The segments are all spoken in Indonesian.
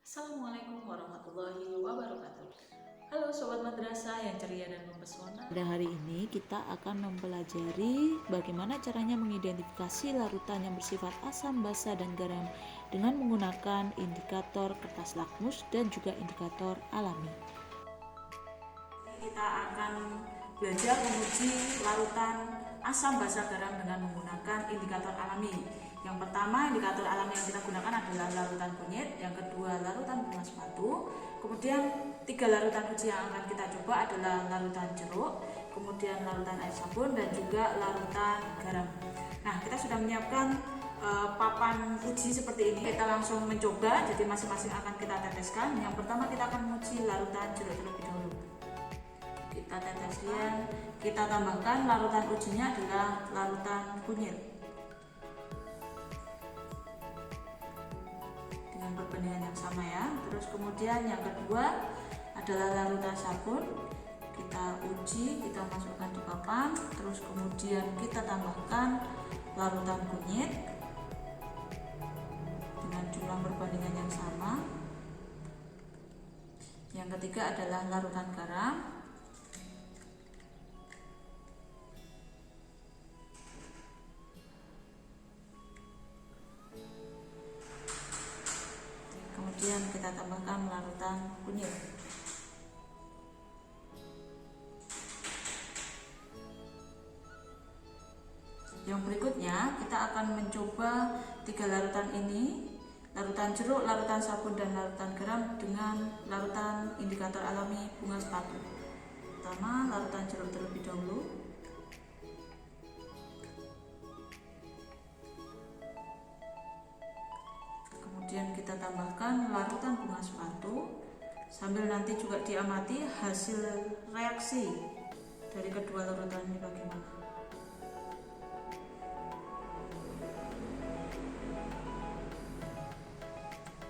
Assalamualaikum warahmatullahi wabarakatuh. Halo Sobat Madrasah yang ceria dan mempesona. Pada hari ini kita akan mempelajari bagaimana caranya mengidentifikasi larutan yang bersifat asam, basa, dan garam dengan menggunakan indikator kertas lakmus dan juga indikator alami. Kita akan belajar menguji larutan asam, basa, garam dengan menggunakan indikator alami. Yang pertama, indikator alami yang kita gunakan adalah larutan kunyit, yang kedua larutan bunga sepatu, kemudian 3 larutan uji yang akan kita coba adalah larutan jeruk, kemudian larutan air sabun, dan juga larutan garam. Nah, kita sudah menyiapkan papan uji seperti ini. Kita langsung mencoba, jadi masing-masing akan kita teteskan. Yang pertama kita akan menguji larutan jeruk terlebih dahulu. Kita teteskan, kita tambahkan larutan ujinya adalah larutan kunyit dengan perbandingan yang sama ya. Terus kemudian yang kedua adalah larutan sabun. Kita uji, kita masukkan di papan, terus kemudian kita tambahkan larutan kunyit dengan jumlah perbandingan yang sama. Yang ketiga adalah larutan garam. Kemudian kita tambahkan larutan kunyit. Yang berikutnya kita akan mencoba 3 larutan ini, larutan jeruk, larutan sabun, dan larutan garam dengan larutan indikator alami bunga sepatu. Pertama, larutan jeruk terlebih dahulu. Kemudian kita tambahkan larutan bunga sepatu, sambil nanti juga diamati hasil reaksi dari kedua larutan ini bagaimana.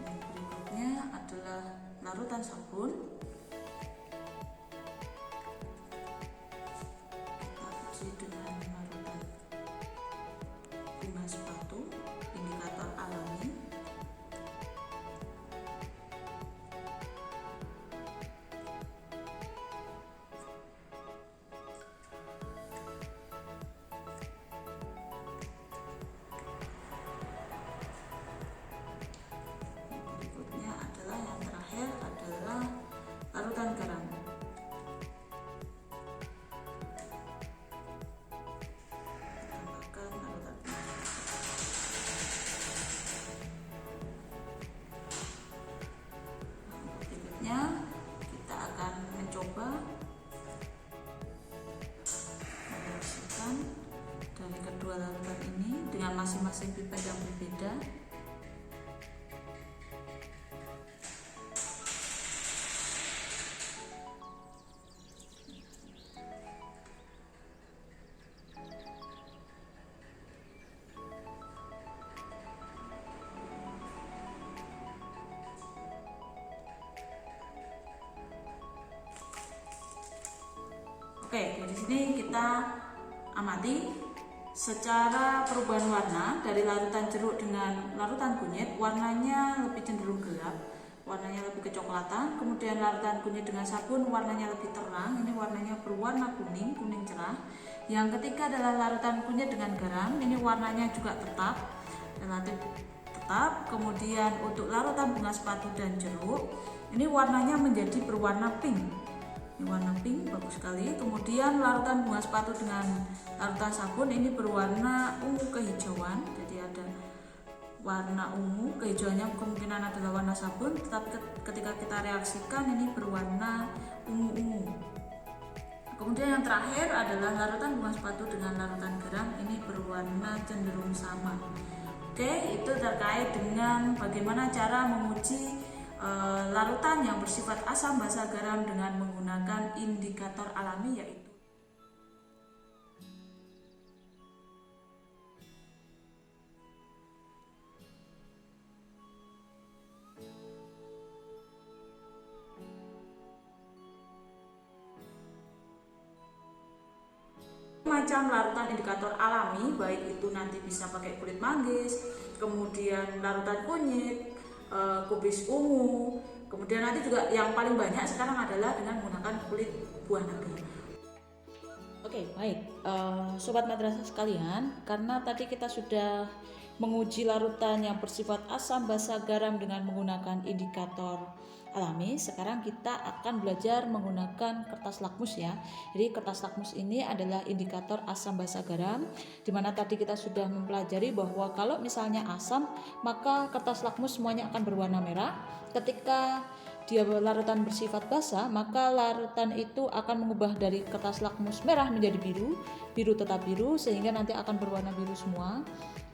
Yang berikutnya adalah larutan sabun. Kita uji dengan larutan bunga sepatu, indikator alami. Larutan garam. Tambahkan larutan garam. Berikutnya kita akan mencoba mereaksikan dari kedua larutan ini dengan masing-masing pipet yang berbeda. Oke, di sini kita amati secara perubahan warna dari larutan jeruk dengan larutan kunyit. Warnanya lebih cenderung gelap, warnanya lebih kecoklatan. Kemudian larutan kunyit dengan sabun warnanya lebih terang, ini warnanya berwarna kuning, kuning cerah. Yang ketiga adalah larutan kunyit dengan garam, ini warnanya juga tetap, relatif tetap. Kemudian untuk larutan bunga sepatu dan jeruk, ini warnanya menjadi berwarna pink. Ini warna pink, bagus sekali. Kemudian larutan bunga sepatu dengan larutan sabun ini berwarna ungu kehijauan. Jadi ada warna ungu, kehijauannya kemungkinan adalah warna sabun, tetapi ketika kita reaksikan ini berwarna ungu-ungu. Kemudian yang terakhir adalah larutan bunga sepatu dengan larutan garam, ini berwarna cenderung sama. Oke, itu terkait dengan bagaimana cara menguji larutan yang bersifat asam, basa, garam dengan menggunakan indikator alami, yaitu macam larutan indikator alami, baik itu nanti bisa pakai kulit manggis, kemudian larutan kunyit, kubis ungu. Kemudian nanti juga yang paling banyak sekarang adalah dengan menggunakan kulit buah naga. Oke, baik. Sobat madrasah sekalian, karena tadi kita sudah menguji larutan yang bersifat asam, basa, garam dengan menggunakan indikator alami, sekarang kita akan belajar menggunakan kertas lakmus ya. Jadi kertas lakmus ini adalah indikator asam, basa, garam, dimana tadi kita sudah mempelajari bahwa kalau misalnya asam, maka kertas lakmus semuanya akan berwarna merah. Ketika dia larutan bersifat basa, maka larutan itu akan mengubah dari kertas lakmus merah menjadi biru, biru tetap biru, sehingga nanti akan berwarna biru semua.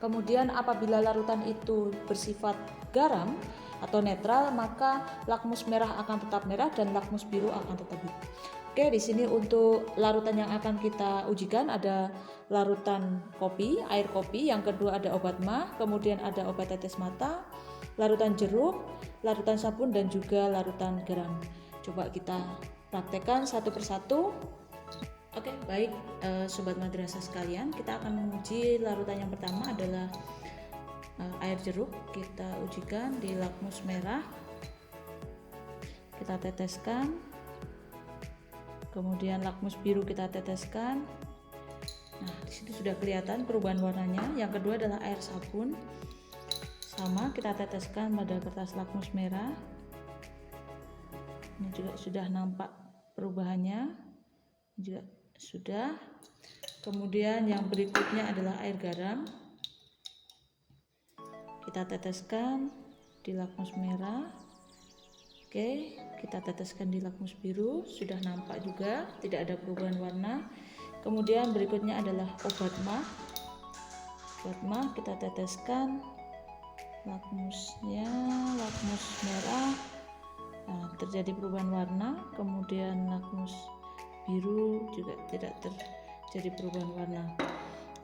Kemudian apabila larutan itu bersifat garam atau netral, maka lakmus merah akan tetap merah dan lakmus biru akan tetap biru. Oke, di sini untuk larutan yang akan kita ujikan ada larutan kopi, air kopi, yang kedua ada obat mah, kemudian ada obat tetes mata, larutan jeruk, larutan sabun, dan juga larutan garam. Coba kita praktekkan satu persatu. Oke, baik sobat madrasah sekalian, kita akan menguji larutan yang pertama adalah air jeruk. Kita ujikan di lakmus merah, kita teteskan, kemudian lakmus biru kita teteskan. Nah, di situ sudah kelihatan perubahan warnanya. Yang kedua adalah air sabun, sama kita teteskan pada kertas lakmus merah. Ini juga sudah nampak perubahannya, juga sudah. Kemudian yang berikutnya adalah air garam, kita teteskan di lakmus merah. Oke, kita teteskan di lakmus biru, sudah nampak juga tidak ada perubahan warna. Kemudian berikutnya adalah obat mah. Obat mah kita teteskan lakmusnya, lakmus merah, nah, terjadi perubahan warna. Kemudian lakmus biru juga tidak terjadi perubahan warna.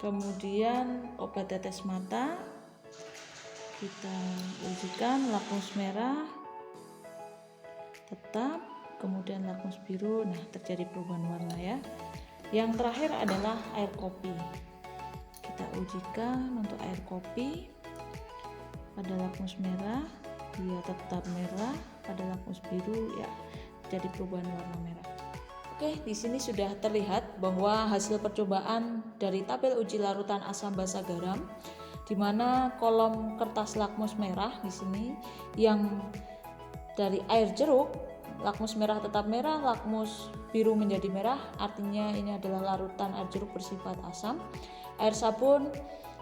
Kemudian obat tetes mata kita ujikan, lakmus merah tetap, kemudian lakmus biru, nah terjadi perubahan warna ya. Yang terakhir adalah air kopi. Kita ujikan untuk air kopi. Pada lakmus merah dia tetap merah, pada lakmus biru ya jadi perubahan warna merah. Oke, di sini sudah terlihat bahwa hasil percobaan dari tabel uji larutan asam basa garam, di mana kolom kertas lakmus merah di sini yang dari air jeruk, lakmus merah tetap merah, lakmus biru menjadi merah, artinya ini adalah larutan air jeruk bersifat asam. Air sabun,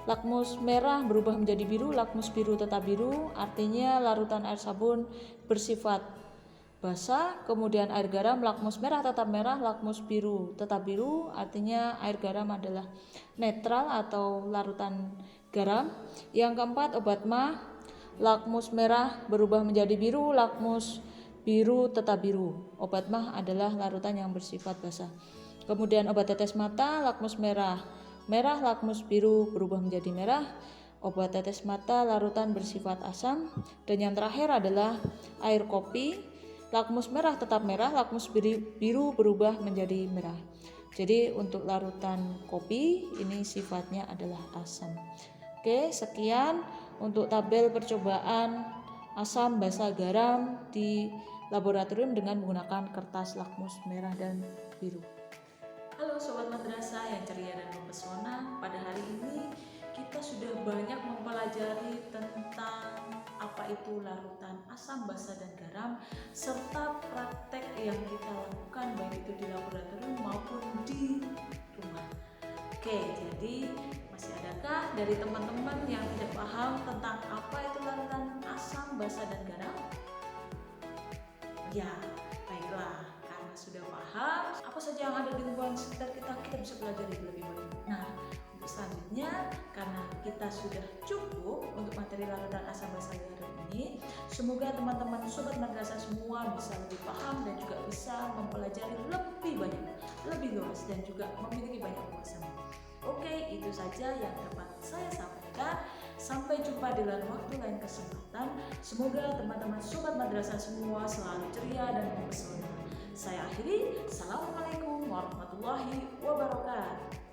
lakmus merah berubah menjadi biru, lakmus biru tetap biru, artinya larutan air sabun bersifat basa. Kemudian air garam, lakmus merah tetap merah, lakmus biru tetap biru, artinya air garam adalah netral atau larutan garam. Yang keempat, obat mah, lakmus merah berubah menjadi biru, lakmus biru tetap biru. Obat mah adalah larutan yang bersifat basa. Kemudian obat tetes mata, lakmus merah merah, lakmus biru berubah menjadi merah. Obat tetes mata larutan bersifat asam. Dan yang terakhir adalah air kopi, lakmus merah tetap merah, lakmus biru berubah menjadi merah. Jadi untuk larutan kopi ini sifatnya adalah asam. Oke, sekian untuk tabel percobaan asam basa garam di laboratorium dengan menggunakan kertas lakmus merah dan biru. Halo sobat madrasah yang ceria dan mempesona, pada hari ini kita sudah banyak mempelajari tentang apa itu larutan asam, basa, dan garam, serta praktek yang kita lakukan baik itu di laboratorium maupun di rumah. Oke, jadi masih adakah dari teman-teman yang tidak paham tentang apa itu larutan asam, basa, dan garam? Ya, baiklah. Karena sudah paham apa saja yang ada di lingkungan sekitar kita bisa belajar lebih banyak. Nah, untuk selanjutnya, karena kita sudah cukup untuk materi larutan asam, basa, garam ini, semoga teman-teman sobat madrasah semua bisa lebih paham dan juga bisa mempelajari lebih banyak, lebih luas, dan juga memiliki banyak wawasan. Oke, itu saja yang dapat saya sampaikan. Sampai jumpa di lain waktu, lain kesempatan. Semoga teman-teman sobat madrasah semua selalu ceria dan mempesona. Saya akhiri. Assalamualaikum warahmatullahi wabarakatuh.